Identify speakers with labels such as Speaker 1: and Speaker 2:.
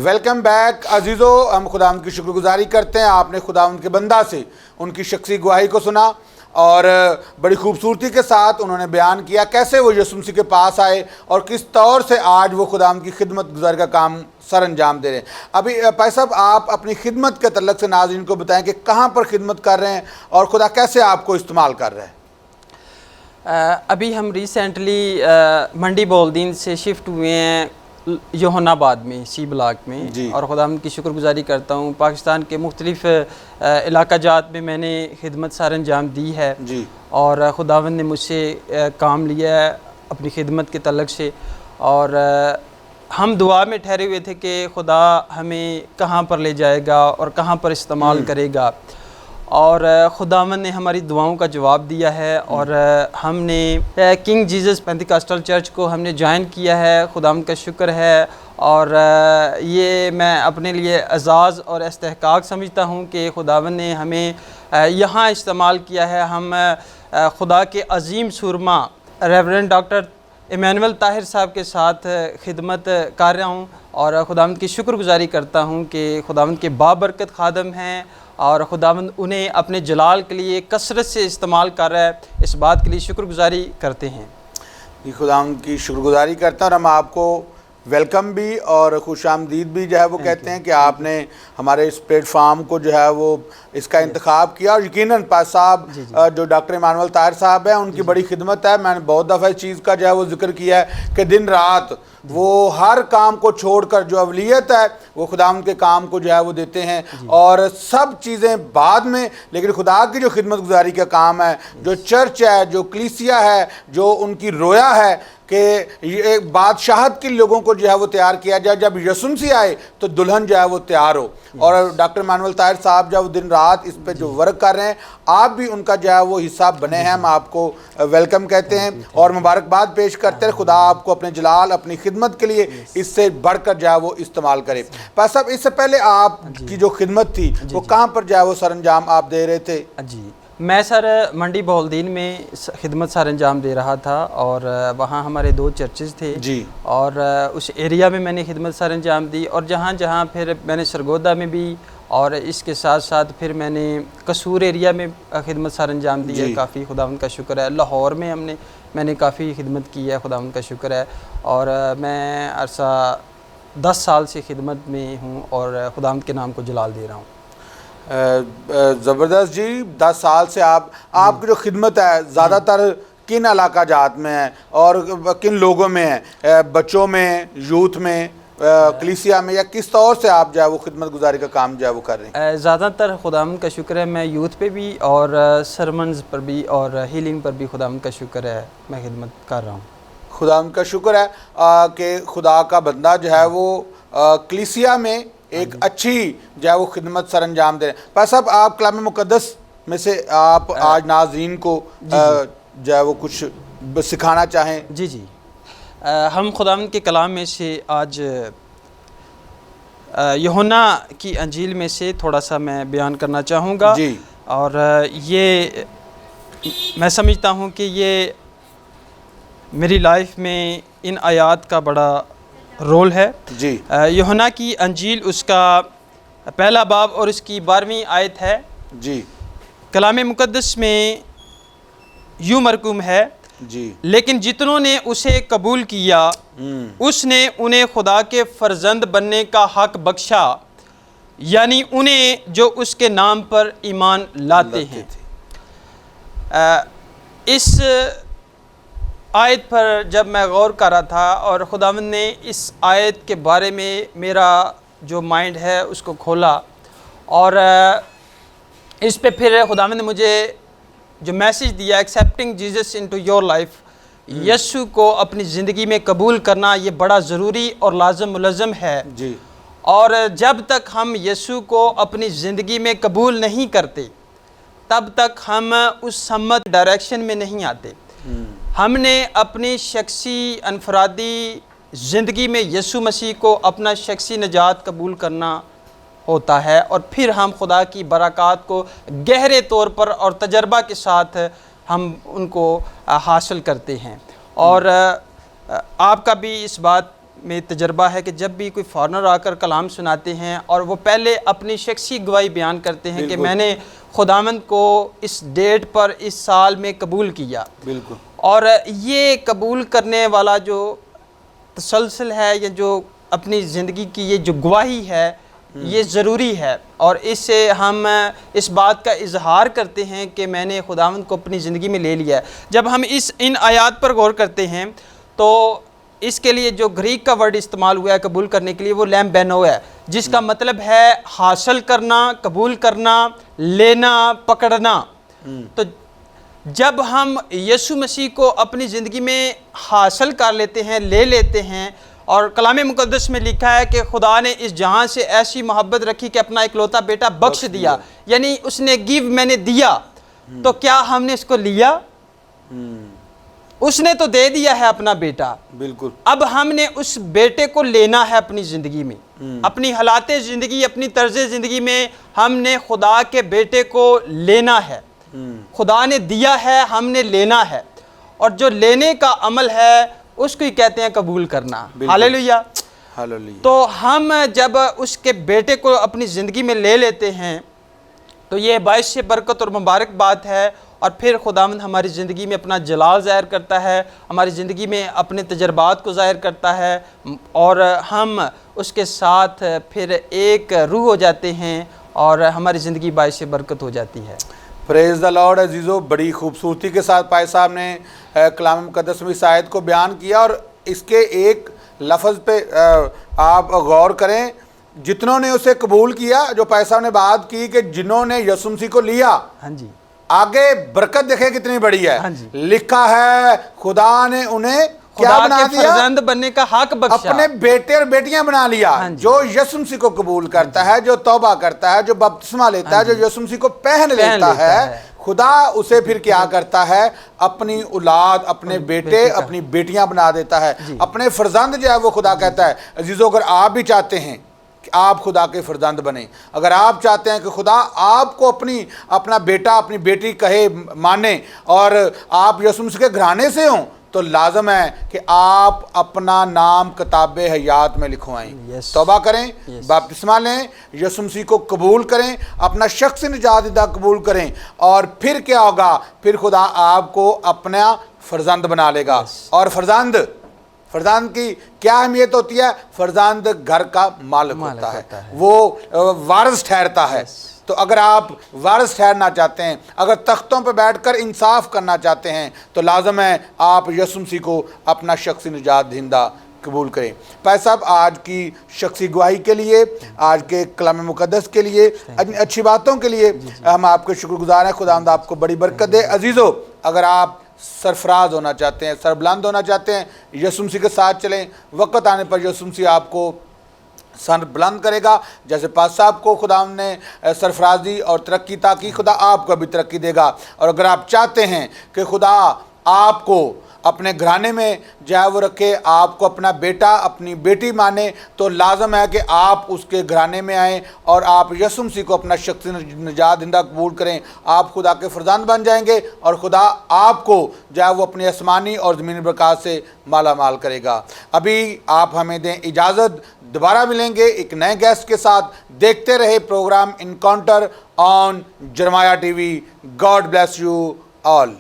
Speaker 1: Welcome back अजीज़ों, हम खुदावंद की शुक्रगुजारी करते हैं। आपने खुदावंद के बंदा से उनकी शख्सी गवाही को सुना और बड़ी खूबसूरती के साथ उन्होंने बयान किया कैसे वो यीशु मसीह के पास आए और किस तौर से आज वो खुदावंद की खिदमत गुजारी का काम सर अंजाम दे रहे हैं। अभी भाई साहब, आप अपनी खिदमत के तल्लक से नाज़रीन को बताएं कि कहाँ पर खिदमत कर रहे हैं और खुदा कैसे आपको इस्तेमाल कर रहा है।
Speaker 2: अभी हम रिसेंटली मंडी बोलदीन से शिफ्ट हुए हैं योहनाबाद में, सी ब्लॉक में, और खुदावंद की शुक्रगुजारी करता हूँ। पाकिस्तान के मुख्तलिफ़ इलाका जात में मैंने खिदमत सर अंजाम दी है जी। और खुदावंद ने मुझसे काम लिया है अपनी खिदमत के तल्लक से, और हम दुआ में ठहरे हुए थे कि खुदा हमें कहाँ पर ले जाएगा और कहाँ पर इस्तेमाल करेगा, और खुदावंद ने हमारी दुआओं का जवाब दिया है। और हमने किंग जीसस पेंटिकॉस्टल चर्च को हमने ज्वाइन किया है, खुदावंद का शुक्र है। और ये मैं अपने लिए एजाज़ और इस्तेहकाक समझता हूँ कि खुदावंद ने हमें यहाँ इस्तेमाल किया है। हम खुदा के अजीम सुरमा रेवरेंड डॉक्टर इमानुएल ताहिर साहब के साथ खिदमत कर रहा हूँ, और खुदावंद की शुक्रगुजारी करता हूँ कि खुदावंद के बाबरकत खादम हैं और खुदावंद उन्हें अपने जलाल के लिए कसरत से इस्तेमाल कर रहा है। इस बात के लिए शुक्रगुजारी करते हैं।
Speaker 1: खुदावंद की शुक्रगुजारी करता हूँ और हम आपको वेलकम भी और खुशामदीद भी जो है वो कहते हैं कि आपने हमारे इस प्लेटफार्म को जो है वो इसका इंतखाब किया। और यकीनन पास साहब जो डॉक्टर इमानुएल ताहिर साहब हैं उनकी बड़ी खिदमत है। मैंने बहुत दफ़ा इस चीज़ का जो है वो जिक्र किया है कि दिन रात वो हर काम को छोड़कर जो अवलियत है वो खुदावंद के काम को जो है वो देते हैं, और सब चीज़ें बाद में, लेकिन खुदा की जो खिदमत गुजारी का काम है, जो चर्च है, जो कलीसिया है, जो उनकी रोया है कि ये बादशाहत के लोगों को जो है वो तैयार किया जाए, जब यीशु मसीह आए तो दुल्हन जो है वो तैयार हो। और डॉक्टर इमानुएल ताहिर साहब जब दिन रात इस पे जो वर्क कर रहे हैं, आप भी उनका जो है वो हिस्सा बने हैं। हम आपको वेलकम कहते हैं और मुबारकबाद पेश करते हैं। खुदा आपको अपने जलाल, अपनी खिदमत के लिए इससे बढ़कर जो है वो इस्तेमाल करे। पर साहब, इससे पहले आपकी जो खिदमत थी वो कहाँ पर जो है वो सर अंजाम आप दे रहे थे?
Speaker 2: जी, मैं सर मंडी बोलदीन में खिदमत सर अंजाम दे रहा था, और वहाँ हमारे 2 चर्चेज़ थे जी। और उस एरिया में मैंने खिदमत सर अंजाम दी, और जहाँ जहाँ फिर मैंने सरगोदा में भी, और इसके साथ साथ फिर मैंने कसूर एरिया में खिदमत सर अंजाम दी है। काफ़ी खुदावंद का शुक्र है। लाहौर में मैंने काफ़ी खिदमत की है, खुदावंद का शुक्र है। और मैं अरसा 10 साल से खिदमत में हूँ और खुदावंद के नाम को जलाल दे रहा हूँ।
Speaker 1: ज़बरदस्त जी। 10 साल से आपकी जो खिदमत है ज़्यादातर किन इलाका जात में है और किन लोगों में है? बच्चों में, यूथ में, कलीसिया में, या किस तौर से आप जो है वो खिदमत गुजारी का काम जो है वो कर रहे हैं?
Speaker 2: ज़्यादातर खुदावंद का शुक्र है, मैं यूथ पे भी और सरमन्स पर भी और हीलिंग पर भी खुदावंद का शुक्र है, मैं खिदमत कर रहा हूँ।
Speaker 1: खुदावंद का शुक्र है कि खुदा का बंदा जो है वो कलीसिया में एक अच्छी जो है वो खिदमत सर अंजाम दे रहे हैं। पर साहब, आप कलाम मुक़द्दस में से आप आज नाज़रीन को जो है वो कुछ सिखाना चाहें?
Speaker 2: जी जी, हम खुदावंद के कलाम में से आज यूहन्ना की अंजील में से थोड़ा सा मैं बयान करना चाहूँगा जी। और ये मैं समझता हूँ कि ये मेरी लाइफ में इन आयात का बड़ा रोल है जी। यूहन्ना की अंजील उसका पहला बाब और उसकी 12वीं आयत है जी। कलाम मुक़द्दस में यूँ मरकूम है जी, लेकिन जितनों ने उसे कबूल किया उसने उन्हें खुदा के फर्जंद बनने का हक बख्शा, यानी उन्हें जो उसके नाम पर ईमान लाते हैं। इस आयत पर जब मैं गौर कर रहा था और खुदावंद ने इस आयत के बारे में मेरा जो माइंड है उसको खोला, और इस पे फिर खुदावंद ने मुझे जो मैसेज दिया, accepting Jesus into your life, यीशु को अपनी ज़िंदगी में कबूल करना ये बड़ा ज़रूरी और लाजम मुलज़म है जी। और जब तक हम यीशु को अपनी ज़िंदगी में कबूल नहीं करते तब तक हम उस सम्मत डायरेक्शन में नहीं आते। हमने अपनी शख्सी अनफरादी ज़िंदगी में यीशु मसीह को अपना शख्सी निजात कबूल करना होता है, और फिर हम खुदा की बरक़ात को गहरे तौर पर और तजर्बा के साथ हम उनको हासिल करते हैं। और आपका भी इस बात में तजर्बा है कि जब भी कोई फॉरेनर आकर कलाम सुनाते हैं और वो पहले अपनी शख्सी गवाही बयान करते हैं कि मैंने खुदावंद को इस डेट पर इस साल में कबूल किया।
Speaker 1: बिल्कुल। और
Speaker 2: ये कबूल करने वाला जो तसलसल है या जो अपनी ज़िंदगी की ये जो गवाही है ये ज़रूरी है, और इससे हम इस बात का इजहार करते हैं कि मैंने खुदावंद को अपनी ज़िंदगी में ले लिया है। जब हम इन आयात पर गौर करते हैं तो इसके लिए जो ग्रीक का वर्ड इस्तेमाल हुआ है कबूल करने के लिए वो लैम्बेनो है, जिसका मतलब है हासिल करना, कबूल करना, लेना, पकड़ना। तो जब हम यीशु मसीह को अपनी ज़िंदगी में हासिल कर लेते हैं, ले लेते हैं, और कलाम मुक़द्दस में लिखा है कि खुदा ने इस जहां से ऐसी मोहब्बत रखी कि अपना इकलौता बेटा बख्श दिया, यानी उसने गिव मैंने दिया, तो क्या हमने इसको लिया? उसने तो दे दिया है अपना बेटा।
Speaker 1: बिल्कुल।
Speaker 2: अब हमने उस बेटे को लेना है अपनी ज़िंदगी में, अपनी हालात ज़िंदगी, अपनी तर्ज ज़िंदगी में हमने खुदा के बेटे को लेना है। खुदा ने दिया है, हमने लेना है, और जो लेने का अमल है उसको ही कहते हैं कबूल करना। Hallelujah,
Speaker 1: hallelujah.
Speaker 2: तो हम जब उसके बेटे को अपनी ज़िंदगी में ले लेते हैं तो ये बाइस बरकत और मुबारक बात है, और फिर खुदावंद हमारी ज़िंदगी में अपना जलाल ज़ाहिर करता है, हमारी ज़िंदगी में अपने तजर्बात को ज़ाहिर करता है, और हम उसके साथ फिर एक रूह हो जाते हैं और हमारी ज़िंदगी बाइस बरकत हो जाती है।
Speaker 1: प्रेज़ द लॉर्ड अजीज़ो, बड़ी खूबसूरती के साथ भाई साहब ने कलाम मुक़द्दस में इस आयत को बयान किया, और इसके एक लफ्ज़ पे आप गौर करें, जितनों ने उसे कबूल किया, जो भाई साहब ने बात की कि जिन्होंने यीशु मसीह को लिया,
Speaker 2: हाँ जी,
Speaker 1: आगे बरकत देखे कितनी बड़ी है।
Speaker 2: हाँ जी।
Speaker 1: लिखा है खुदा ने उन्हें क्या बना दिया?
Speaker 2: फर्जंद बनने का हक बख्शा,
Speaker 1: अपने बेटे और बेटियां बना लिया।
Speaker 2: हाँ,
Speaker 1: जो यीशु मसीह को कबूल करता है, जो तौबा करता है, जो बपतिस्मा लेता है, जो यीशु मसीह को पहन लेता है, खुदा उसे फिर क्या करता है? अपनी औलाद, अपने बेटे, अपनी बेटियां बना देता है, अपने फर्जंद जो है वो खुदा कहता है। अजीजों, अगर आप भी चाहते हैं कि आप खुदा के फर्जंद बने, अगर आप चाहते हैं कि खुदा आपको अपना बेटा, अपनी बेटी कहे, माने, और आप यीशु मसीह के घराने से हों, तो लाजम है कि आप अपना नाम किताबे हयात में लिखवाएं। तौबा करें, बपतिस्मा लें, यीशु मसीह को कबूल करें, अपना शख्स निजात दीदा कबूल करें, और फिर क्या होगा? फिर खुदा आपको अपना फर्जंद बना लेगा। और फर्जंद की क्या अहमियत होती है? फर्जंद घर का मालिक होता है, वो वारिस ठहरता है। तो अगर आप वारिस ठहरना चाहते हैं, अगर तख्तों पर बैठकर इंसाफ करना चाहते हैं, तो लाजम है आप यीशु मसीह को अपना शख्सी निजात दहिंदा कबूल करें। भाई साहब, आज की शख्सी गवाही के लिए, आज के कलाम मुक़द्दस के लिए, अच्छी बातों के लिए हम आपके शुक्रगुजार हैं। खुदावंद आपको बड़ी बरकत दे। अजीज़ों, अगर आप सरफराज होना चाहते हैं, सरबुलंद होना चाहते हैं, यीशु मसीह के साथ चलें। वक़्त आने पर यीशु मसीह आपको सर बुलंद करेगा। जैसे पास साहब को खुदा ने सरफराजी और तरक्की ताकि, खुदा आपको भी तरक्की देगा। और अगर आप चाहते हैं कि खुदा आपको अपने घराने में जो वो रखे, आपको अपना बेटा, अपनी बेटी माने, तो लाजम है कि आप उसके घराने में आएँ और आप यीशु मसीह को अपना शख्सी निजात दहिंदा कबूल करें। आप खुदा के फर्जंद बन जाएंगे, और खुदा आपको जो वो अपनी आसमानी और ज़मीनी बरकत से माला माल करेगा। अभी आप हमें दें इजाज़त, दोबारा मिलेंगे एक नए गेस्ट के साथ। देखते रहे प्रोग्राम इनकाउंटर ऑन जरमाया TV. God bless you all.